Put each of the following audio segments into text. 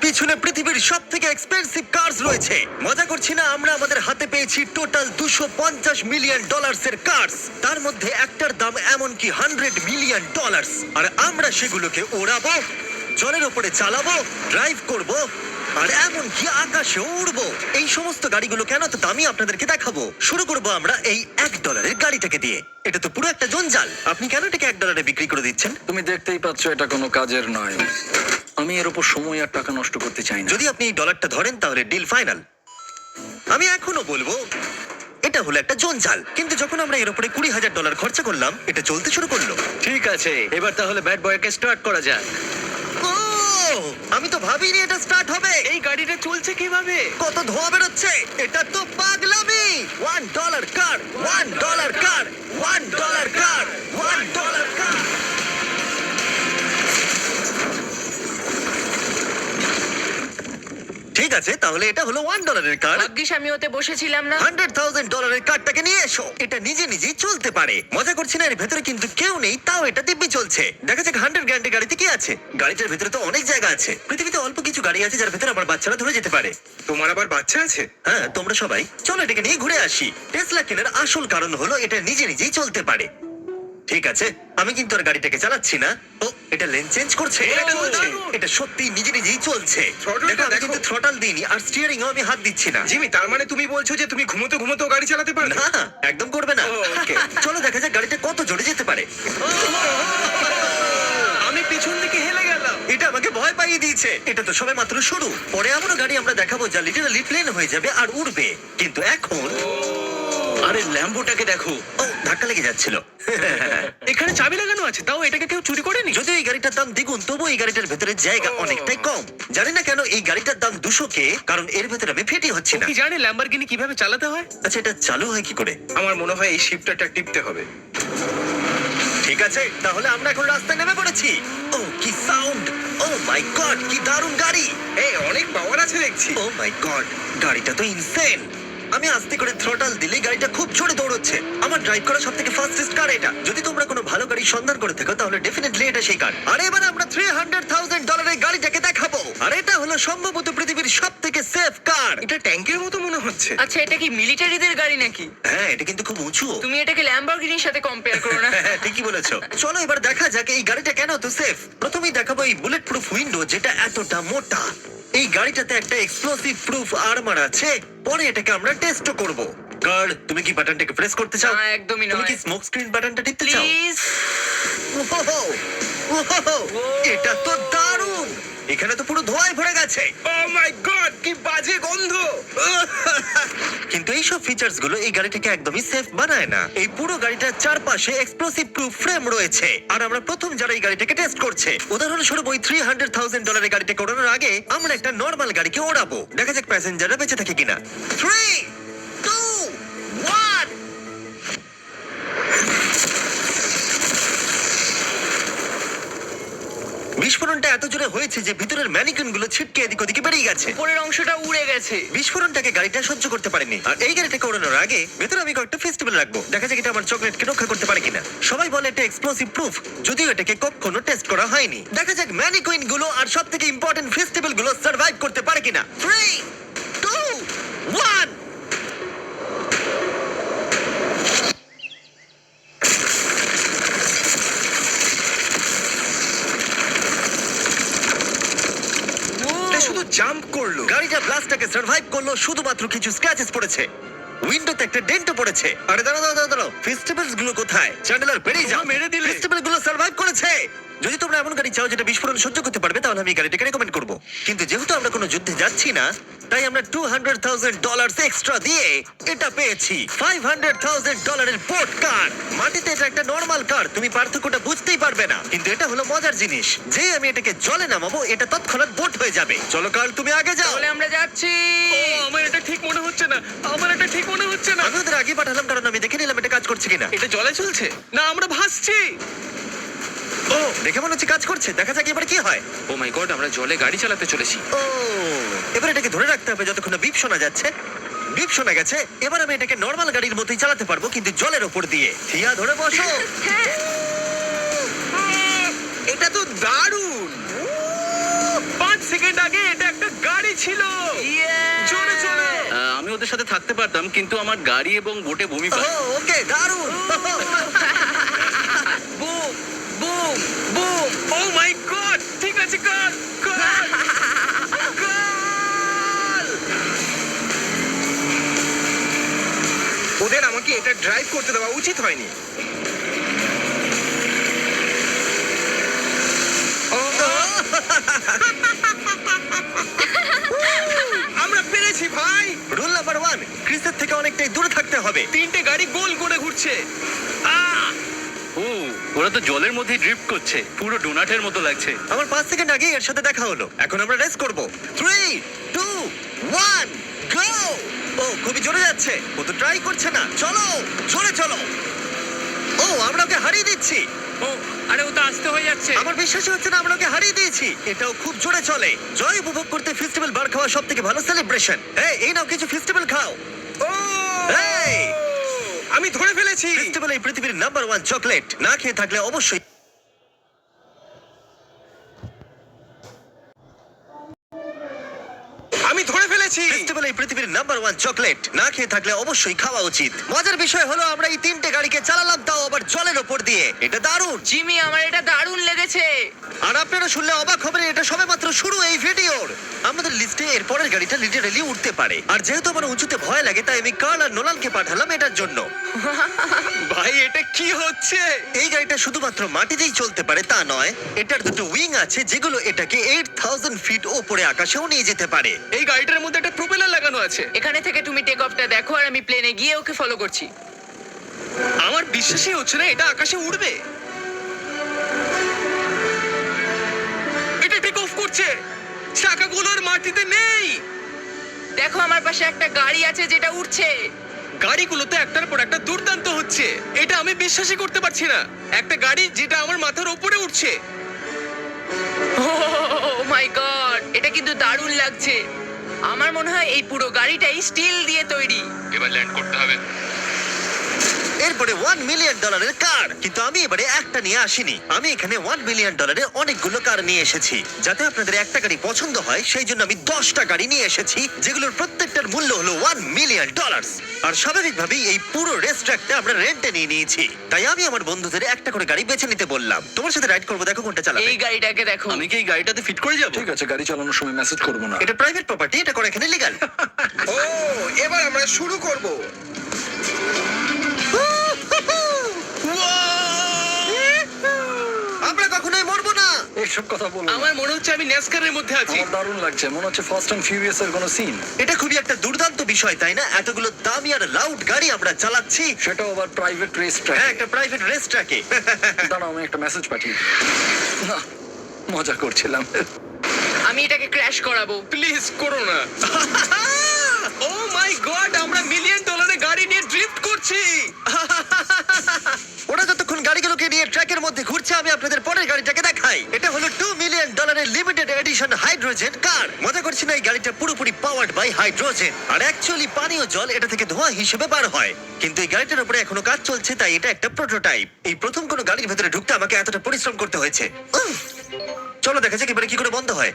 পিছনে পৃথিবীর সব থেকে এক্সপেন্সিভ কার্স রয়েছে। মজা করছি না, আমরা আমাদের হাতে পেয়েছি টোটাল $250 মিলিয়ন এর কার্স। তার মধ্যে একটার দাম এমনকি $100 মিলিয়ন। আর আমরা সেগুলোকে ওড়াবো, জলের উপরে চালাবো, ড্রাইভ করব, আর এমনকি আকাশে উড়বো। এই সমস্ত গাড়িগুলো কেন তো দামি আপনাদেরকে দেখাবো। শুরু করবো আমরা এই $1 গাড়িটাকে দিয়ে। এটা তো পুরো একটা জঞ্জাল। আপনি কেন এটাকে $1 বিক্রি করে দিচ্ছেন? তুমি দেখতেই পাচ্ছ এটা কোনো কাজের নয়। আমি এর উপর সময় আর টাকা নষ্ট করতে চাই না। যদি আপনি এই ডলারটা ধরেন তাহলে ডিল ফাইনাল। আমি এখনো বলবো এটা হলো একটা জঞ্জাল, কিন্তু যখন আমরা এর উপরে $20,000 খরচা করলাম, এটা চলতে শুরু করলো। ঠিক আছে, এবার তাহলে ব্যাড বয়কে স্টার্ট করা যাক। ও, আমি তো ভাবিনি এটা স্টার্ট হবে। এই গাড়িটা চলছে কিভাবে? কত ধোঁয়া বেরোচ্ছে, এটা তো পাগলামি। $1 কার, $1 কার, $1 কার, $1 কার। ঠিক আছে, তাহলে এটা হলো $1 কার। ভাগ্যিস আমি ওতে বসেছিলাম না। $100,000 কারটাকে নিয়ে এসো। এটা নিজে নিজেই চলতে পারে। মজা করছি না, এর ভেতরে কিন্তু কেউ নেই, তাও এটা দিব্যি চলছে। দেখা যাক 100 গ্র্যান্ডের গাড়িতে কি আছে। গাড়িটার ভেতরে তো অনেক জায়গা আছে। পৃথিবীতে অল্প কিছু গাড়ি আছে যার ভেতরে আমার বাচ্চারা ধরে যেতে পারে। তোমার আবার বাচ্চা আছে? হ্যাঁ, তোমরা সবাই চলো এটাকে নিয়ে ঘুরে আসি। টেসলা কেনার আসল কারণ হলো এটা নিজে নিজেই চলতে পারে। ঠিক আছে, আমি কিন্তু আর গাড়িটাকে চালাচ্ছি না। ও, এটা লেন চেঞ্জ করছে। এটা চলছে। এটা সত্যি নিজে নিজেই চলছে। Throttle-টা দেখো, আমি দেখো। কিন্তু থ্রটাল দিইনি, আর স্টিয়ারিং আমি হাত দিচ্ছি না। জিমি, তার মানে তুমি বলছো যে তুমি ঘুমোতে ঘুমোতেও গাড়ি চালাতে পারবে? না, একদম করবে না। ও, okay. চলো দেখা যাক গাড়িটা কত জোরে যেতে পারে। আমি পিছন দিকে হেলে গেলাম। এটা আমাকে ভয় পাইয়ে দিয়েছে। এটা তো সবে মাত্র শুরু। পরে এমনও গাড়ি আমরা দেখাবো যা লিটারালি প্লেন হয়ে যাবে আর উড়বে। কিন্তু এখন আরে ল্যাম্বোটাকে দেখো, ও, ধাক্কা লেগে যাচ্ছিল। এখানে চাবি লাগানো আছে, তাও এটাকে কেউ চুরি করেনি। যদিও এই গাড়িটার দাম দ্বিগুণ, তবু এই গাড়িটার ভেতরে জায়গা অনেকটাই কম। জানি না কেন এই গাড়িটার দাম 200K, কারণ এর ভেতরে আমি ফিটি হচ্ছি না। কি জানে ল্যাম্বরগিনি কিভাবে চালাতে হয়? আচ্ছা, এটা চালু হয় কি করে? আমার মনে হয় এই শিফটারটা টিপতে হবে। ঠিক আছে, তাহলে আমরা এখন রাস্তায় নেমে পড়েছি। ও, কি সাউন্ড! ও মাই গড, কি দারুণ গাড়ি! এই অনেক পাওয়ার আছে দেখছি। ও মাই গড, গাড়িটা তো ইনসেন। আমি আস্তে করে থ্রটাল দিলে গাড়িটা খুব জোরে দৌড়চ্ছে। আমার ড্রাইভ করা সবথেকে ফাস্টেস্ট কার এটা। যদি তোমরা কোনো ভালো গাড়ি সন্ধান করে থাকো তাহলে ডেফিনেটলি এটা সেই কার। আর এবার আমরা $300,000 এর গাড়িটাকে দেখাবো। আর এটা হলো সম্ভবত পৃথিবীর সবথেকে সেফ কার। এটা ট্যাঙ্কের মতো মনে হচ্ছে। আচ্ছা, এটা কি মিলিটারিদের গাড়ি নাকি? হ্যাঁ, এটা কিন্তু খুব উঁচু। তুমি এটাকে ল্যাম্বরগিনির সাথে কম্পেয়ার করো না। হ্যাঁ, ঠিকই বলেছো। চলো এবার দেখা যাক এই গাড়িটা কেন এত সেফ। প্রথমেই দেখাবো এই বুলেট প্রুফ উইন্ডো, যেটা এতটা মোটা। এই গাড়িটাতে একটা এক্সপ্লোসিভ প্রুফ আর্মার আছে। পরে এটাকে আমরা টেস্ট করব। গার্ড, তুমি কি বাটনটাকে প্রেস করতে চাও? না, একদমই তুমি নয়। কি স্মোক স্ক্রিন বাটনটা টিপতে চাও? প্লিজ। ওহো, ওহো, এটা তো দারুণ। এখানে তো পুরো ধোঁয়ায় ভরে গেছে। ও মাই গড, কি বাজে গন্ধ! কিন্তু এইসব ফিচার্স গুলো এই গাড়িটাকে একদমই সেফ বানায় না। এই পুরো গাড়িটার চারপাশে এক্সপ্লোসিভ প্রুফ ফ্রেম রয়েছে। আর আমরা প্রথম যারা এই গাড়িটাকে টেস্ট করছে, উদাহরণস্বরূপ ওই $300,000 এর গাড়িটাকে ওড়ানোর আগে আমরা একটা নর্মাল গাড়িকে ওড়াবো। দেখা যাক প্যাসেঞ্জাররা বেঁচে থাকে কিনা। 3, 2, 1। বিস্ফোরণটা এত জোরে হয়েছে যে ভিতরের ম্যানিকুইন গুলো ছিটকে এদিক ওদিকে বেরিয়ে গেছে। উপরের অংশটা উড়ে গেছে। বিস্ফোরণটাকে গাড়িটা সহ্য করতে পারেনি। আর এই গাড়িটাকে ওড়ানোর আগে ভেতরে আমি কয়েকটা ফেস্টিভ্যাল রাখবো, দেখা যাক এটা আমার চকলেটকে রক্ষা করতে পারে কিনা। সবাই বলে এটা এক্সপ্লোসিভ প্রুফ, যদিও এটাকে কখনো টেস্ট করা হয়নি। দেখা যাক ম্যানিকুইন গুলো আর সব থেকে ইম্পর্টেন্ট ফেস্টিভ্যাল গুলো সার্ভাইভ করতে পারে কিনা। 3, 2, 1। এটা শুধু জাম্প করলো। গাড়িটা ব্লাস্টটাকে সার্ভাইভ করলো, শুধুমাত্র কিছু স্ক্র্যাচেস পড়েছে। উইন্ডোতে একটা ডেন্টও পড়েছে। আরে দাঁড়াও দাঁড়াও দাঁড়াও, ফেস্টিভ্যালস গুলো কোথায়? চ্যান্ডেলার বেরিয়ে যাও। তোমরা মেরে দিলে। ফেস্টিভ্যাল গুলো সার্ভাইভ করেছে। যদি তোমরা এমন গাড়ি চাও যেটা বিস্ফোরণ সহ্য করতে পারবে, তাহলে আমি এই গাড়িটাকে রেকমেন্ড করবো। কিন্তু যেহেতু আমরা কোনো যুদ্ধে যাচ্ছি না, তাই আমরা $200,000 এক্সট্রা দিয়ে এটা পেয়েছি। $500,000 এর বোট কার। মাটিতে এটা একটা নর্মাল কার, তুমি পার্থক্যটা বুঝতেই পারবে না। কিন্তু এটা হলো মজার জিনিস, যে আমি এটাকে জলে নামাবো এটা তৎক্ষণাৎ বোট হয়ে যাবে। চলো কার, তুমি আগে যাও। তাহলে আমরা যাচ্ছি। ও, আমার এটা ঠিক মনে হচ্ছে না, আমার এটা ঠিক মনে হচ্ছে না। আমি ওদের আগে পাঠালাম কারণ আমি দেখে নিলাম এটা কাজ করছে কিনা। এটা জলে চলছে না, আমরা ভাসছি। ও, দেখে মনে হচ্ছে কাজ করছে। দেখা যাক এবার কি হয়। ও মাই গড, আমরা জলে গাড়ি চালাতে চলেছি। ও, এবার এটাকে ধরে রাখতে হবে যতক্ষণ না বিপ শোনা যাচ্ছে। বিপ শোনা গেছে। এবার আমি এটাকে নর্মাল গাড়ির মতোই চালাতে পারবো, কিন্তু জলের ওপর দিয়ে। থিয়া, ধরে বসো। হ্যাঁ। এটা তো দারুণ। 5 সেকেন্ড আগে এটা একটা ছিল। জোরে চলো। আমি ওদের সাথে থাকতে পারতাম কিন্তু আমার গাড়ি এবং বোটে বমি পায়। ওকে দারুণ। Boom boom boom. Oh my god ঠিক আছে কর কর ওদের আমাকে এটা ড্রাইভ করতে দেওয়া উচিত হয়নি। আমরা পেরেছি ভাই। রুল নাম্বার 1, ক্রিসের থেকে অনেকটাই দূরে থাকতে হবে। তিনটে গাড়ি গোল করে ঘুরছে ও ওরা তো জলের মধ্যে ড্রিফট করছে, পুরো ডোনাটের মতো লাগছে। আমার 5 সেকেন্ড আগে এর সাথে দেখা হলো। এখন আমরা রেস করব। 3 2 1 গো। ও খুবই জোরে যাচ্ছে। ও তো ট্রাই করছে না। চলো জোরে চলো। ও আমরা ওকে হারিয়ে দিচ্ছি। ও আরে ও তো আসতে হয়ে যাচ্ছে আমার বিশ্বাসই হচ্ছে না আমরা ওকে হারিয়ে দিয়েছি। এটাও খুব জোরে চলে। জয় উপভোগ করতে ফেস্টিভ্যাল বার খাওয়া সব থেকে ভালো সেলিব্রেশন। এই নাও কিছু ফেস্টিভ্যাল খাও। ও এই আমি ধরে ফেলেছি। ফেস্টিভ্যাল এই পৃথিবীর নাম্বার 1 চকলেট। না খেয়ে থাকলে অবশ্যই আমি ধরে ফেলেছি। ফেস্টিভ্যাল এই পৃথিবীর নাম্বার 1 চকলেট। না খেয়ে থাকলে অবশ্যই খাওয়া উচিত। মজার বিষয় হলো আমরা এই তিনটে গাড়িকে চালালাম, তাও আবার জলের ওপর দিয়ে। এটা দারুণ। জিমি আমার এটা দারুণ লেগেছে। আর আপনারা শুনলে অবাক হবেন, এটা সবেমাত্র শুরু এই ভিডিওর। আমাদের লিস্টে এর পরের গাড়িটা লিটারালি উঠতে পারে। আর যেহেতু আমার উঁচুতে ভয় লাগে, তাই আমি কার্ল আর নোলানকে পাঠালাম এটার জন্য। ভাই এটা কি হচ্ছে এই গাড়িটা শুধুমাত্র মাটিতেই চলতে পারে তা নয়, এটার দুটো উইং আছে যেগুলো এটাকে 8000 ফিট ওপরে আকাশেও নিয়ে যেতে পারে। এই গাড়িটার মধ্যে একটা প্রোপেলার লাগানো আছে এখানে থেকে তুমি টেক অফটা দেখো আর আমি প্লেনে গিয়ে ওকে ফলো করছি। আমার বিশ্বাসই হচ্ছে না এটা আকাশে উড়বে এটা টেক অফ করছে চাকাগুলোর মাটিতে নেই দেখো আমার পাশে একটা গাড়ি আছে যেটা উঠছে। গাড়িগুলোতে একটার পর একটা দুর্দান্ত হচ্ছে এটা আমি বিশ্বাসই করতে পারছি না একটা গাড়ি যেটা আমার মাথার উপরে উঠছে ও মাই গড, এটা কিন্তু দারুণ লাগছে। আমার মনে হয় এই পুরো গাড়িটাই স্টিল দিয়ে তৈরি। এবার ল্যান্ড করতে হবে এরপরে $1 মিলিয়ন কার। কিন্তু আমি এবারে একটা নিয়ে আসিনি। আমি এখানে $1 মিলিয়ন অনেকগুলো কার নিয়ে এসেছি। যাতে আপনাদের একটা গাড়ি পছন্দ হয় সেই জন্য আমি 10টা গাড়ি নিয়ে এসেছি, যেগুলোর প্রত্যেকটার মূল্য হলো $1 মিলিয়ন। আর স্বাভাবিকভাবেই এই পুরো রেস ট্র্যাকটা আমরা রেন্টে নিয়ে নিয়েছি। তাই আমি আমার বন্ধুদের একটা করে গাড়ি বেছে নিতে বললাম। তোমার সাথে রাইড করবো, দেখো কোনটা চালাবে। এই গাড়িটাকে দেখো। আমি কি এই গাড়িটাতে ফিট করে যাব? ঠিক আছে, গাড়ি চালানোর সময় মেসেজ করবো না। এটা প্রাইভেট প্রপার্টি, এটা করা এখানে লিগ্যাল। ও এবার আমরা শুরু করব। আমরা কখনোই মরবো না। এইসব কথা বলো না। আমার মনে হচ্ছে আমি ন্যাসকারের মধ্যে আছি আমার দারুণ লাগছে, মনে হচ্ছে ফাস্ট অ্যান্ড ফিউরিয়াস এর কোনো সিন। এটা খুবই একটা দুর্দান্ত বিষয়, তাই না? এতগুলো দামি আর লাউড গাড়ি আমরা চালাচ্ছি। সেটাও আবার প্রাইভেট রেস হ্যাঁ, ট্র্যাক। একটা প্রাইভেট রেস ট্র্যাকে। দাঁড়াও, আমি একটা মেসেজ পাঠিয়ে দিই। না, মজা করছিলাম। আমি এটাকে ক্র্যাশ করাবো। প্লিজ করো না ও মাই গড আমরা $1 মিলিয়ন গাড়ি নিয়ে ড্রিফট করছি ওরা যতক্ষণ গাড়িগুলোকে নিয়ে ট্র্যাকের মধ্যে ঘুরছে, আমি আপনাদের পরের গাড়িটাকে দেখাই। এটা হলো $2 million limited edition hydrogen car. মজা করছি না, এই গাড়িটা পুরোপুরি পাওয়ার্ড বাই হাইড্রোজেন। আর অ্যাকচুয়ালি পানীয় জল এটা থেকে ধোঁয়া হিসেবে বার হয়। কিন্তু এই গাড়িটার উপরে এখনো কাজ চলছে, তাই এটা একটা প্রোটোটাইপ। এই প্রথম কোনো গাড়ির ভেতরে ঢুকতে আমাকে এতটা পরিশ্রম করতে হয়েছে। চলো দেখা যাক এবারে কি করে বন্ধ হয়।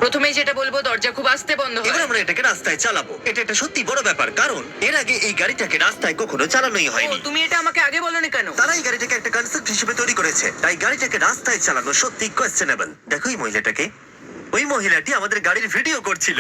প্রথমেই যেটা বলবো, দরজা খুব আস্তে বন্ধ এবার হয়। আমরা এটাকে রাস্তায় চালাবো। এটা একটা সত্যি বড় ব্যাপার, কারণ এর আগে এই গাড়িটাকে রাস্তায় কখনো চালানোই ও, হয়নি। তুমি এটা আমাকে আগে বলনি কেন? তারা এই গাড়িটাকে একটা কনসেপ্ট হিসেবে তৈরি করেছে, তাই গাড়িটাকে রাস্তায় চালানো সত্যি কোয়েশ্চেনেবল। দেখো এই মহিলাটাকে, ওই মহিলাটি আমাদের গাড়ির ভিডিও করছিল।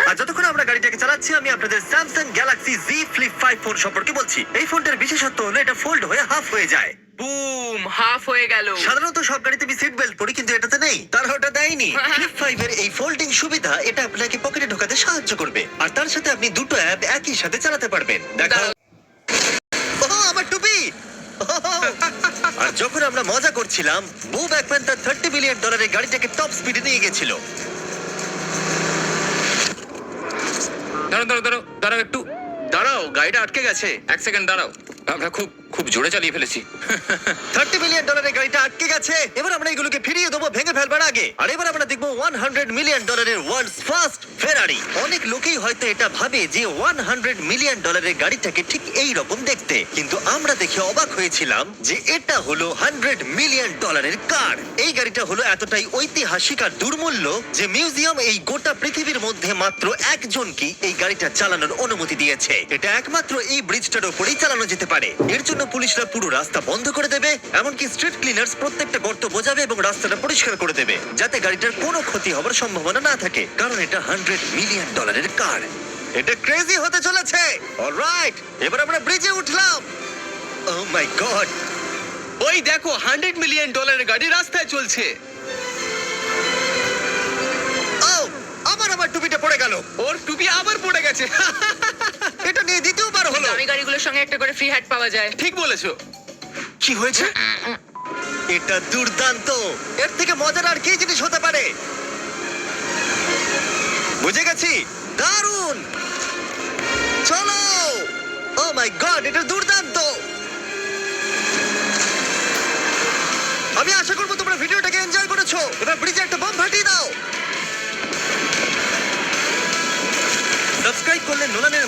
আর যতক্ষণ আমরা গাড়িটাকে চালাচ্ছি, আমি আপনাদের Samsung Galaxy Z flip 5 phone সম্পর্কে বলছি। এই ফোনটার বিশেষত্ব হলো এটা ফোল্ড হয়ে হাফ হয়ে যায়। বুম, হাফ হয়ে গেল। সাধারণত সব গাড়িতে আমি সিট বেল্ট পরি, কিন্তু এটাতে নেই। তারা ওটা দেয়নি। ফ্লিপ 5 এর এই ফোল্ডিং সুবিধা এটা আপনাকে পকেটে ঢোকাতে সাহায্য করবে। আর তার সাথে আপনি দুটো অ্যাপ একই সাথে চালাতে পারবেন। দেখো, ওহ, আমার টুপি। আর যখন আমরা মজা করছিলাম, বো ব্যাকম্যান তার $30 মিলিয়ন গাড়িটাকে টপ স্পিডে নিয়ে গেছিল। দাঁড়াও একটু দাঁড়াও, গাড়িটা আটকে গেছে। 1 সেকেন্ড দাঁড়াও আমরা খুব খুব জোরে চালিয়ে ফেলেছি। $30 মিলিয়ন গাড়িটা আটকে গেছে। এবার আমরা এগুলোকে ফিরিয়ে দেবো ভেঙে ফেলবার আগে। আর এবার আমরা দেখবো $100 মিলিয়ন ওয়ার্ল্ডস ফার্স্ট ফেরারি। অনেক লোকেই হয়তো এটা ভাবে যে $100 মিলিয়ন গাড়িটাকে ঠিক এই রকম দেখতে, কিন্তু আমরা দেখে অবাক হয়েছিলাম যে এটা হলো $100 মিলিয়ন কার। এই গাড়িটা হলো এতটাই ঐতিহাসিক আর দুর্মূল্য যে মিউজিয়াম এই গোটা পৃথিবীর মধ্যে মাত্র একজনকে এই গাড়িটা চালানোর অনুমতি দিয়েছে। এটা একমাত্র এই ব্রিজটার উপরেই চালানো যেতে পারে। এর জন্য পুলিশরা পুরো রাস্তা বন্ধ করে দেবে, এমনকি স্ট্রিট ক্লিনার্স প্রত্যেকটা গর্ত বোঝাবে এবং রাস্তাটা পরিষ্কার করে দেবে, যাতে গাড়িটার কোনো ক্ষতি হবার সম্ভাবনা না থাকে, কারণ এটা $100 মিলিয়ন কার। এটা ক্রেজি হতে চলেছে। অলরাইট, এবার আমরা ব্রিজে উঠলাম। ও মাই গড, ওই দেখো, $100 মিলিয়ন গাড়ি রাস্তায় চলছে। ও আমার টুপিটা পড়ে গেল। ওর টুপি আবার পড়ে গেছে। এটা নিয়ে দ্বিতীয়বার হলো। দামি গাড়িগুলোর সঙ্গে একটা করে ফ্রি হ্যাট পাওয়া যায়। ঠিক বলেছো। কি হয়েছে? এটা দুর্দান্ত। এর থেকে মজার আর কি জিনিস হতে পারে? বুঝে গেছি, দারুণ। চলো। ও মাই গড, এটা দুর্দান্ত। আমি আশা করবো তোমরা ভিডিওটাকে এনজয় করেছো। এবার ব্রিজে একটা বম ফাটিয়ে দাও। সাবস্ক্রাইব করলে নোলানের